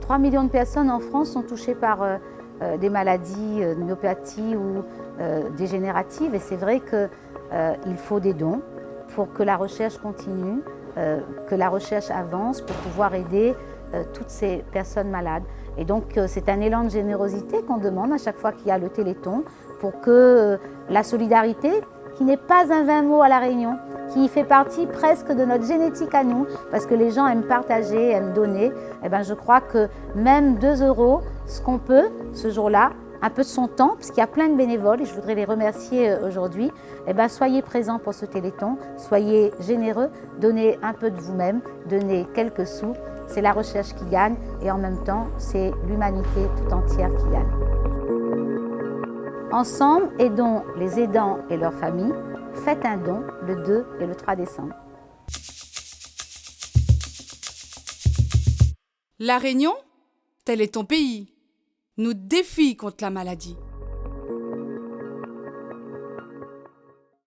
3 millions de personnes en France sont touchées par des maladies, myopathies ou dégénératives. Et c'est vrai qu'il faut des dons pour que la recherche continue, que la recherche avance, pour pouvoir aider toutes ces personnes malades. Et donc c'est un élan de générosité qu'on demande à chaque fois qu'il y a le Téléthon pour que la solidarité, qui n'est pas un vain mot à La Réunion, qui fait partie presque de notre génétique à nous, parce que les gens aiment partager, aiment donner, et bien je crois que même 2 €, ce qu'on peut ce jour-là, un peu de son temps, parce qu'il y a plein de bénévoles et je voudrais les remercier aujourd'hui, et bien soyez présents pour ce Téléthon, soyez généreux, donnez un peu de vous-même, donnez quelques sous, c'est la recherche qui gagne et en même temps c'est l'humanité tout entière qui gagne. Ensemble, aidons les aidants et leurs familles. Faites un don le 2 et le 3 décembre. La Réunion, tel est ton pays, nous défie contre la maladie.